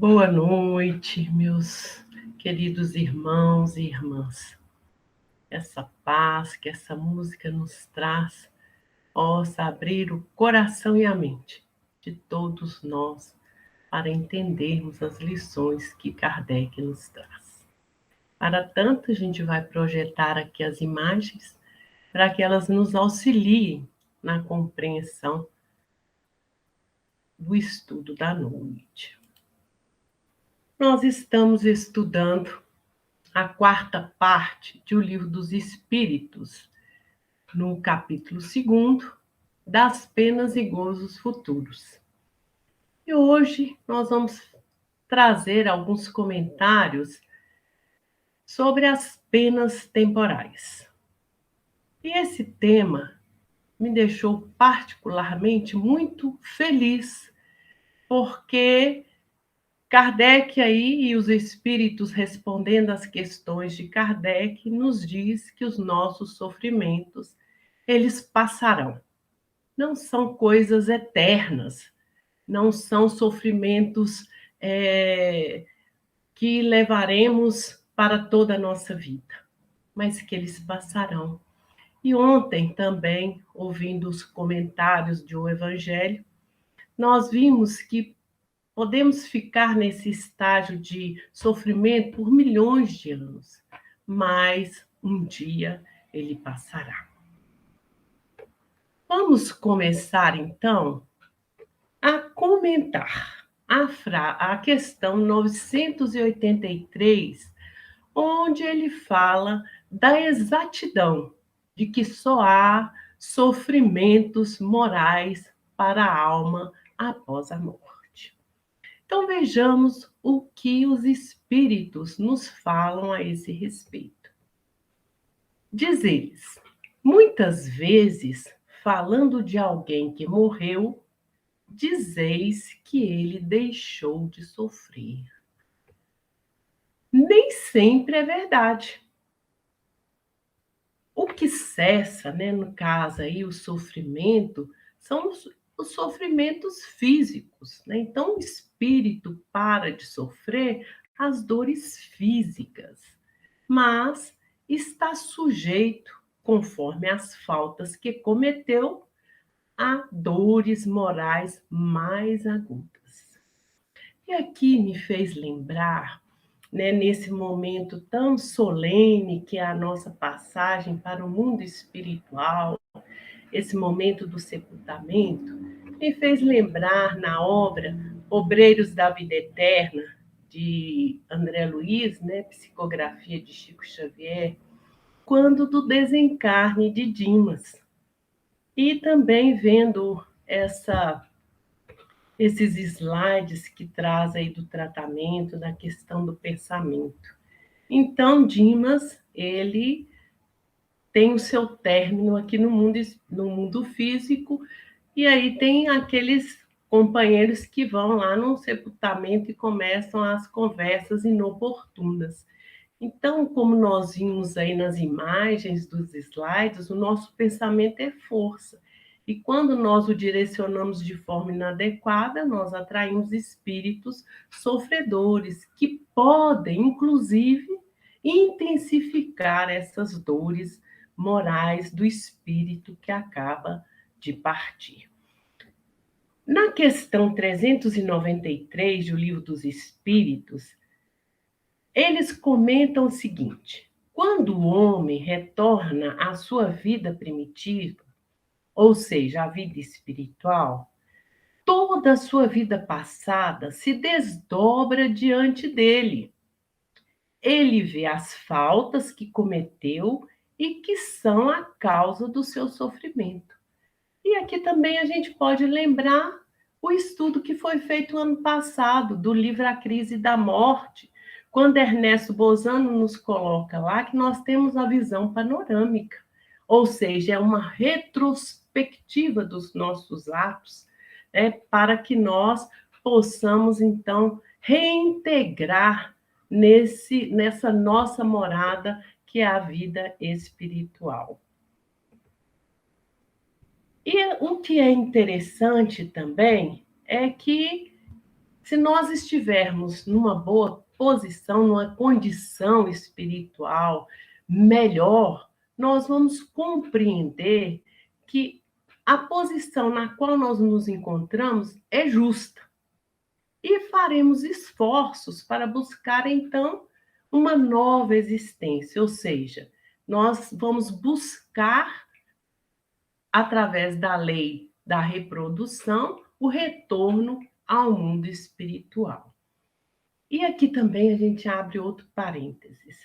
Boa noite, meus queridos irmãos e irmãs. Essa paz que essa música nos traz possa abrir o coração e a mente de todos nós para entendermos as lições que Kardec nos traz. Para tanto, a gente vai projetar aqui as imagens para que elas nos auxiliem na compreensão do estudo da noite. Nós estamos estudando a quarta parte de O Livro dos Espíritos, no capítulo 2, das penas e gozos futuros. E hoje nós vamos trazer alguns comentários sobre as penas temporais. E esse tema me deixou particularmente muito feliz, porque Kardec aí e os espíritos respondendo às questões de Kardec nos diz que os nossos sofrimentos, eles passarão. Não são coisas eternas, não são sofrimentos que levaremos para toda a nossa vida, mas que eles passarão. E ontem também, ouvindo os comentários de O Evangelho, nós vimos que podemos ficar nesse estágio de sofrimento por milhões de anos, mas um dia ele passará. Vamos começar, então, a comentar a questão 983, onde ele fala da exatidão de que só há sofrimentos morais para a alma após a morte. Então vejamos o que os espíritos nos falam a esse respeito. Diz eles, muitas vezes, falando de alguém que morreu, dizeis que ele deixou de sofrer. Nem sempre é verdade. O que cessa, no caso aí, o sofrimento, são os sofrimentos físicos. Então, o espírito para de sofrer as dores físicas, mas está sujeito, conforme as faltas que cometeu, a dores morais mais agudas. E aqui me fez lembrar, nesse momento tão solene que é a nossa passagem para o mundo espiritual, esse momento do sepultamento, me fez lembrar na obra Obreiros da Vida Eterna, de André Luiz, psicografia de Chico Xavier, quando do desencarne de Dimas. E também vendo esses slides que traz aí do tratamento, da questão do pensamento. Então, Dimas, ele tem o seu término aqui no mundo físico, e aí tem aqueles companheiros que vão lá no sepultamento e começam as conversas inoportunas. Então, como nós vimos aí nas imagens dos slides, o nosso pensamento é força. E quando nós o direcionamos de forma inadequada, nós atraímos espíritos sofredores que podem, inclusive, intensificar essas dores morais do espírito que acaba de partir. Na questão 393 do Livro dos Espíritos, eles comentam o seguinte: quando o homem retorna à sua vida primitiva, ou seja, a vida espiritual, toda a sua vida passada se desdobra diante dele. Ele vê as faltas que cometeu e que são a causa do seu sofrimento. E aqui também a gente pode lembrar o estudo que foi feito ano passado, do livro A Crise da Morte, quando Ernesto Bozano nos coloca lá que nós temos a visão panorâmica, ou seja, é uma retrospectiva dos nossos atos, para que nós possamos, então, reintegrar nessa nossa morada, que é a vida espiritual. E o que é interessante também é que Se nós estivermos numa boa posição, numa condição espiritual melhor, nós vamos compreender que a posição na qual nós nos encontramos é justa. E faremos esforços para buscar, então, uma nova existência, ou seja, nós vamos buscar, através da lei da reprodução, o retorno ao mundo espiritual. E aqui também a gente abre outro parênteses.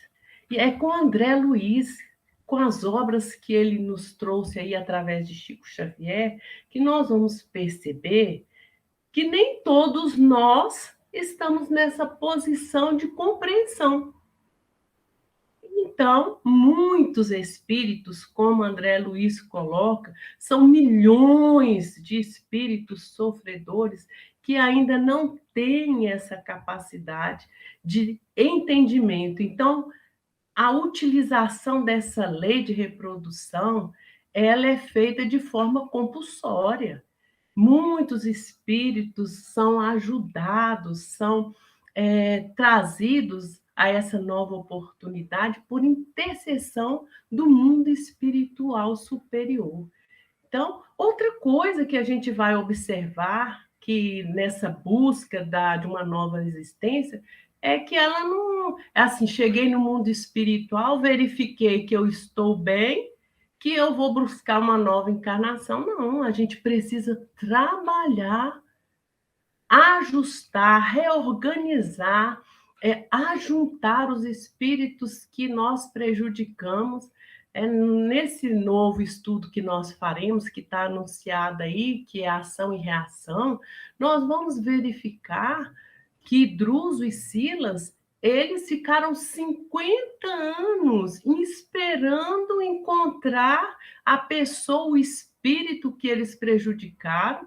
E é com André Luiz, com as obras que ele nos trouxe aí através de Chico Xavier, que nós vamos perceber que nem todos nós estamos nessa posição de compreensão. Então, muitos espíritos, como André Luiz coloca, são milhões de espíritos sofredores que ainda não têm essa capacidade de entendimento. Então, a utilização dessa lei de reprodução, ela é feita de forma compulsória. Muitos espíritos são ajudados, são trazidos a essa nova oportunidade por intercessão do mundo espiritual superior. Então, outra coisa que a gente vai observar que nessa busca de uma nova existência é que ela não, assim, cheguei no mundo espiritual, verifiquei que eu estou bem, que eu vou buscar uma nova encarnação. Não, a gente precisa trabalhar, ajustar, reorganizar, ajuntar os espíritos que nós prejudicamos. Nesse novo estudo que nós faremos, que está anunciado aí, que é ação e reação, nós vamos verificar que Druso e Silas, eles ficaram 50 anos esperando encontrar a pessoa, o espírito que eles prejudicaram,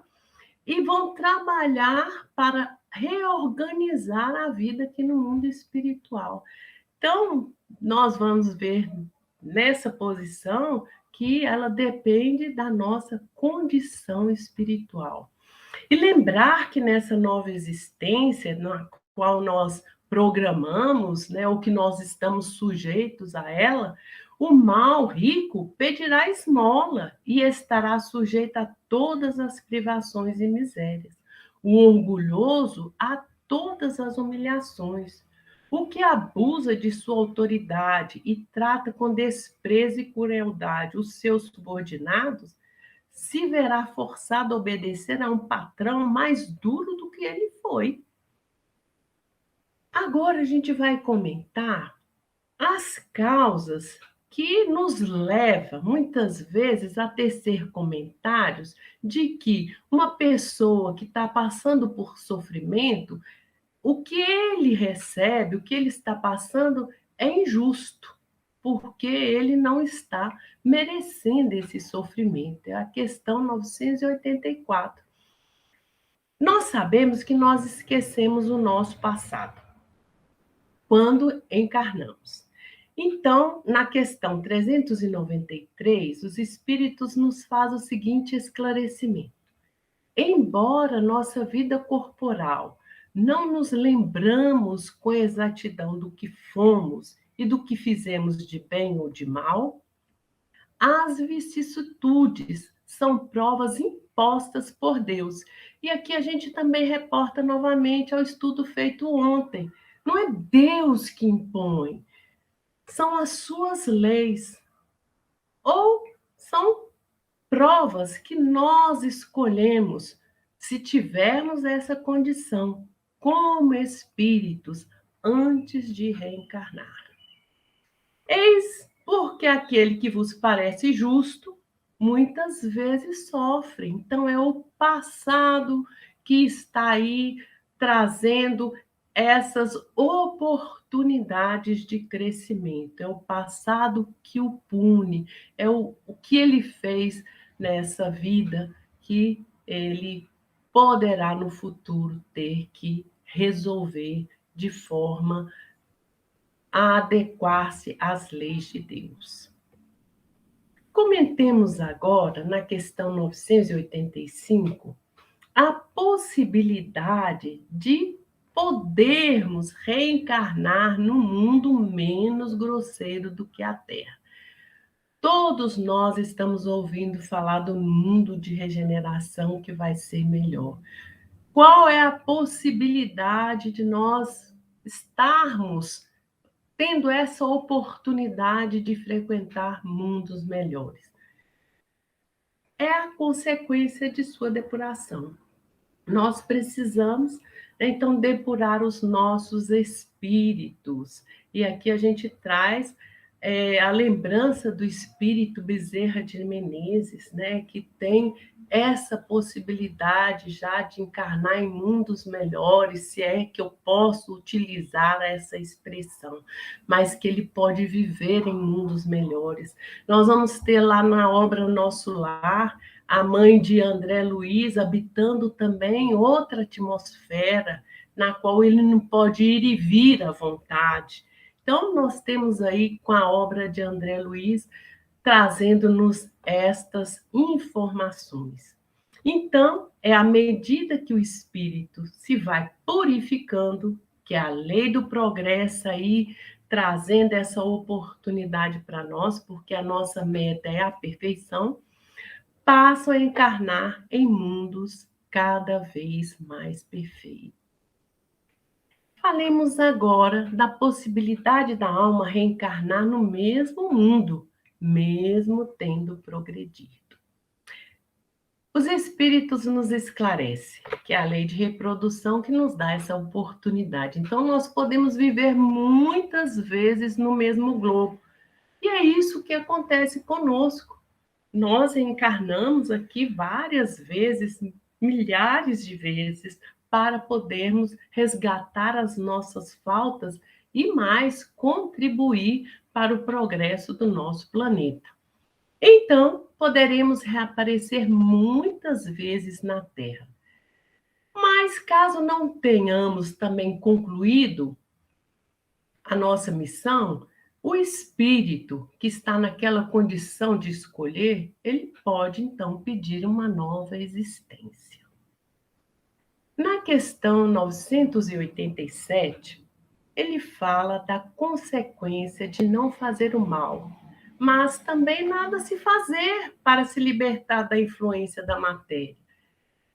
e vão trabalhar para reorganizar a vida aqui no mundo espiritual. Então, nós vamos ver nessa posição que ela depende da nossa condição espiritual. E lembrar que nessa nova existência, na qual nós programamos, né, ou que nós estamos sujeitos a ela, o mal rico pedirá esmola e estará sujeito a todas as privações e misérias. O orgulhoso a todas as humilhações. O que abusa de sua autoridade e trata com desprezo e crueldade os seus subordinados, se verá forçado a obedecer a um patrão mais duro do que ele foi. Agora a gente vai comentar as causas que nos levam, muitas vezes, a tecer comentários de que uma pessoa que está passando por sofrimento, o que ele recebe, o que ele está passando é injusto, porque ele não está merecendo esse sofrimento. É a questão 984. Nós sabemos que nós esquecemos o nosso passado quando encarnamos. Então, na questão 393, os espíritos nos fazem o seguinte esclarecimento: embora nossa vida corporal não nos lembramos com exatidão do que fomos e do que fizemos de bem ou de mal, as vicissitudes são provas impostas por Deus. E aqui a gente também reporta novamente ao estudo feito ontem. Não é Deus que impõe, são as suas leis. Ou são provas que nós escolhemos se tivermos essa condição, como espíritos, antes de reencarnar. Eis porque aquele que vos parece justo, muitas vezes sofre. Então, é o passado que está aí trazendo essas oportunidades de crescimento. É o passado que o pune, é o que ele fez nessa vida que ele poderá no futuro ter que resolver de forma a adequar-se às leis de Deus. Comentemos agora, na questão 985, a possibilidade de podermos reencarnar num mundo menos grosseiro do que a Terra. Todos nós estamos ouvindo falar do mundo de regeneração que vai ser melhor. Qual é a possibilidade de nós estarmos tendo essa oportunidade de frequentar mundos melhores? É a consequência de sua depuração. Nós precisamos, então, depurar os nossos espíritos. E aqui a gente traz a lembrança do espírito Bezerra de Menezes, né, que tem essa possibilidade já de encarnar em mundos melhores, se é que eu posso utilizar essa expressão, mas que ele pode viver em mundos melhores. Nós vamos ter lá na obra Nosso Lar a mãe de André Luiz habitando também outra atmosfera, na qual ele não pode ir e vir à vontade. Então, nós temos aí com a obra de André Luiz trazendo-nos estas informações. Então, é à medida que o espírito se vai purificando, que é a lei do progresso aí trazendo essa oportunidade para nós, porque a nossa meta é a perfeição, passam a encarnar em mundos cada vez mais perfeitos. Falemos agora da possibilidade da alma reencarnar no mesmo mundo, mesmo tendo progredido. Os espíritos nos esclarecem que é a lei de reprodução que nos dá essa oportunidade. Então, nós podemos viver muitas vezes no mesmo globo. E é isso que acontece conosco. Nós encarnamos aqui várias vezes, milhares de vezes, para podermos resgatar as nossas faltas e mais contribuir para o progresso do nosso planeta. Então, poderemos reaparecer muitas vezes na Terra. Mas caso não tenhamos também concluído a nossa missão, o espírito que está naquela condição de escolher, ele pode então pedir uma nova existência. Na questão 987, ele fala da consequência de não fazer o mal, mas também nada se fazer para se libertar da influência da matéria.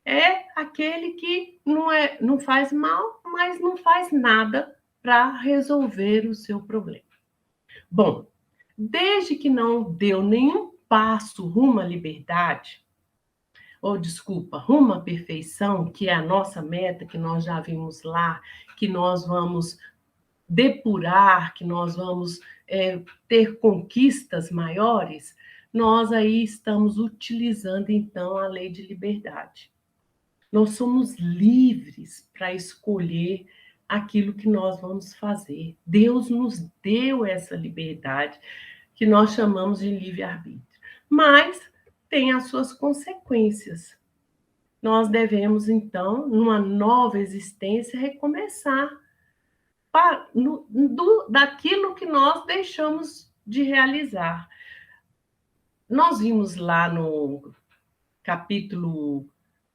É aquele que não faz mal, mas não faz nada para resolver o seu problema. Bom, desde que não deu nenhum passo rumo à liberdade, ou desculpa, rumo à perfeição, que é a nossa meta, que nós já vimos lá, que nós vamos depurar, que nós vamos ter conquistas maiores, nós aí estamos utilizando então a lei de liberdade. Nós somos livres para escolher aquilo que nós vamos fazer. Deus nos deu essa liberdade que nós chamamos de livre-arbítrio. Mas tem as suas consequências. Nós devemos, então, numa nova existência, recomeçar daquilo que nós deixamos de realizar. Nós vimos lá no capítulo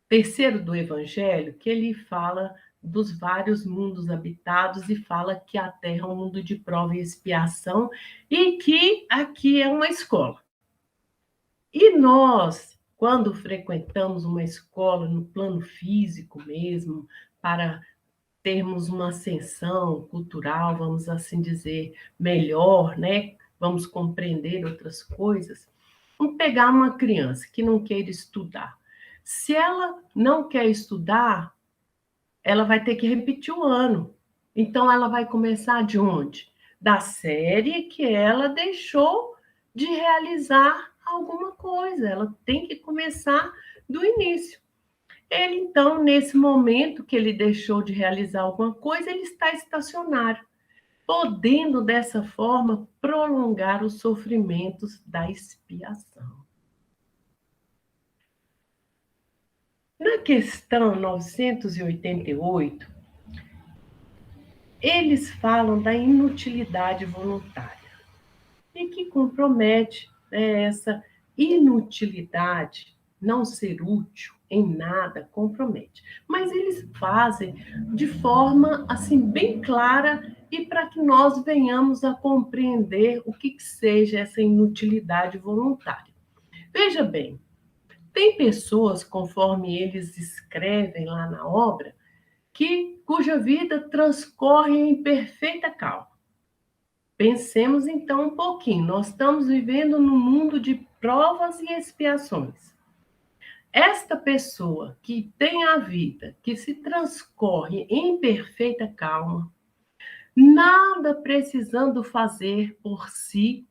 3º do Evangelho que ele fala dos vários mundos habitados e fala que a Terra é um mundo de prova e expiação e que aqui é uma escola. E nós, quando frequentamos uma escola no plano físico mesmo, para termos uma ascensão cultural, vamos assim dizer, melhor, né? Vamos compreender outras coisas. Vamos pegar uma criança que não quer estudar. Se ela não quer estudar, ela vai ter que repetir o ano. Então, ela vai começar de onde? Da série que ela deixou de realizar alguma coisa. Ela tem que começar do início. Ele, então, nesse momento que ele deixou de realizar alguma coisa, ele está estacionário, podendo, dessa forma, prolongar os sofrimentos da expiação. Na questão 988, eles falam da inutilidade voluntária e que compromete essa inutilidade, não ser útil, em nada compromete. Mas eles fazem de forma assim bem clara e para que nós venhamos a compreender o que seja essa inutilidade voluntária. Veja bem, tem pessoas, conforme eles escrevem lá na obra, cuja vida transcorre em perfeita calma. Pensemos então um pouquinho. Nós estamos vivendo num mundo de provas e expiações. Esta pessoa que tem a vida que se transcorre em perfeita calma, nada precisando fazer por si,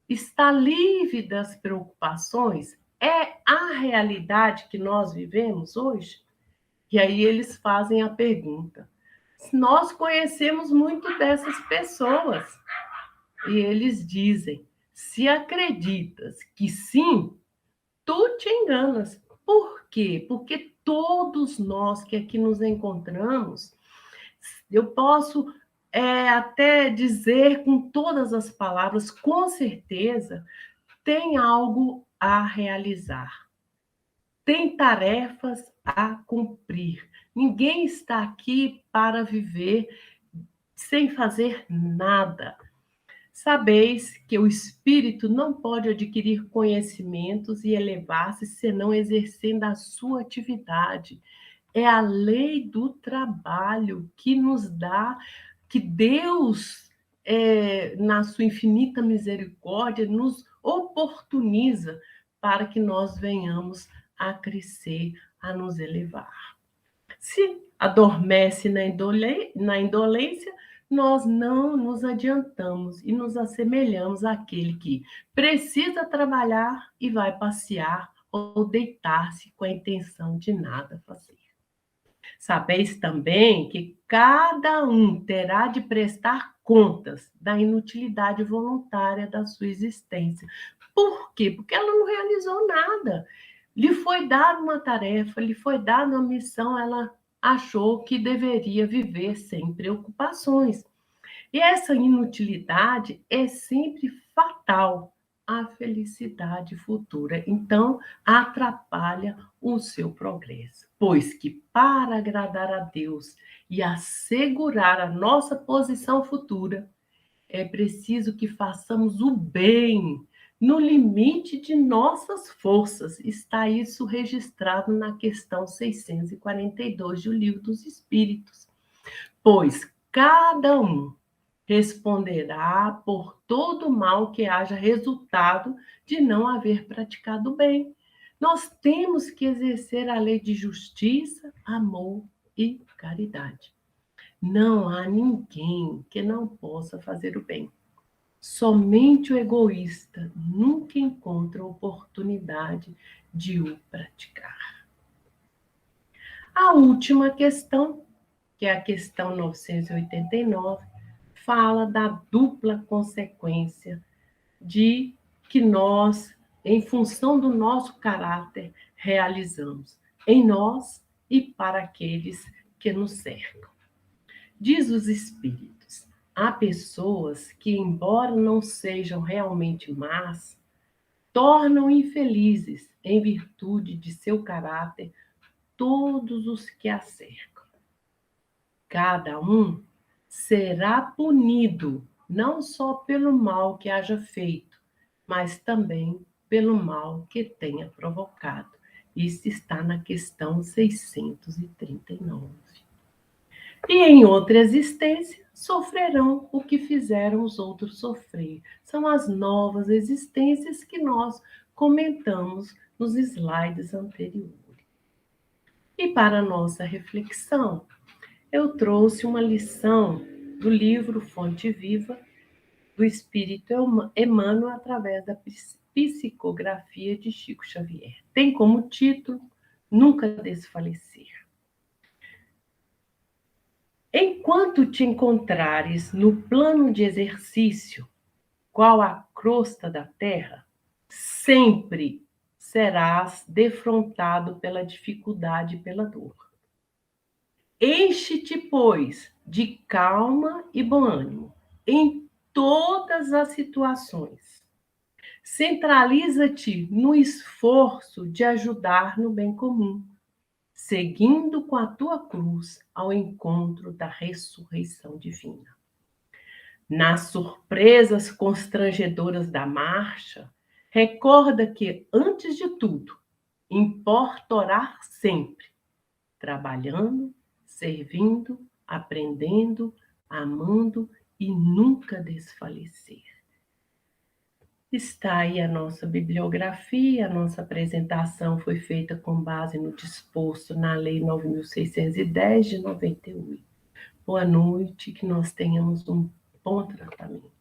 está livre das preocupações, é a realidade que nós vivemos hoje? E aí eles fazem a pergunta. Nós conhecemos muito dessas pessoas. E eles dizem: se acreditas que sim, tu te enganas. Por quê? Porque todos nós que aqui nos encontramos, eu posso até dizer com todas as palavras, com certeza, tem algo a realizar, tem tarefas a cumprir. Ninguém está aqui para viver sem fazer nada. Sabeis que o espírito não pode adquirir conhecimentos e elevar-se senão exercendo a sua atividade. É a lei do trabalho que nos dá, que Deus, na sua infinita misericórdia, nos oportuniza para que nós venhamos a crescer, a nos elevar. Se adormece na indolência, nós não nos adiantamos e nos assemelhamos àquele que precisa trabalhar e vai passear ou deitar-se com a intenção de nada fazer. Sabeis também que cada um terá de prestar contas da inutilidade voluntária da sua existência. Por quê? Porque ela não realizou nada. Lhe foi dada uma tarefa, lhe foi dada uma missão, ela achou que deveria viver sem preocupações. E essa inutilidade é sempre fatal à felicidade futura. Então, atrapalha o seu progresso. Pois que para agradar a Deus e assegurar a nossa posição futura, é preciso que façamos o bem no limite de nossas forças. Está isso registrado na questão 642 do Livro dos Espíritos. Pois cada um responderá por todo mal que haja resultado de não haver praticado o bem. Nós temos que exercer a lei de justiça, amor e caridade. Não há ninguém que não possa fazer o bem. Somente o egoísta nunca encontra oportunidade de o praticar. A última questão, que é a questão 989, fala da dupla consequência de que nós, em função do nosso caráter, realizamos em nós e para aqueles que nos cercam. Diz os Espíritos: há pessoas que, embora não sejam realmente más, tornam infelizes, em virtude de seu caráter, todos os que a cercam. Cada um será punido não só pelo mal que haja feito, mas também pelo mal que tenha provocado. Isso está na questão 639. E em outra existência sofrerão o que fizeram os outros sofrer. São as novas existências que nós comentamos nos slides anteriores. E para a nossa reflexão, eu trouxe uma lição do livro Fonte Viva, do Espírito Emmanuel, através da psicografia de Chico Xavier. Tem como título Nunca Desfalecer. Enquanto te encontrares no plano de exercício, qual a crosta da terra, sempre serás defrontado pela dificuldade e pela dor. Enche-te, pois, de calma e bom ânimo em todas as situações. Centraliza-te no esforço de ajudar no bem comum, seguindo com a tua cruz ao encontro da ressurreição divina. Nas surpresas constrangedoras da marcha, recorda que, antes de tudo, importa orar sempre, trabalhando, servindo, aprendendo, amando e nunca desfalecer. Está aí a nossa bibliografia, a nossa apresentação foi feita com base no disposto na Lei 9.610 de 98. Boa noite, que nós tenhamos um bom tratamento.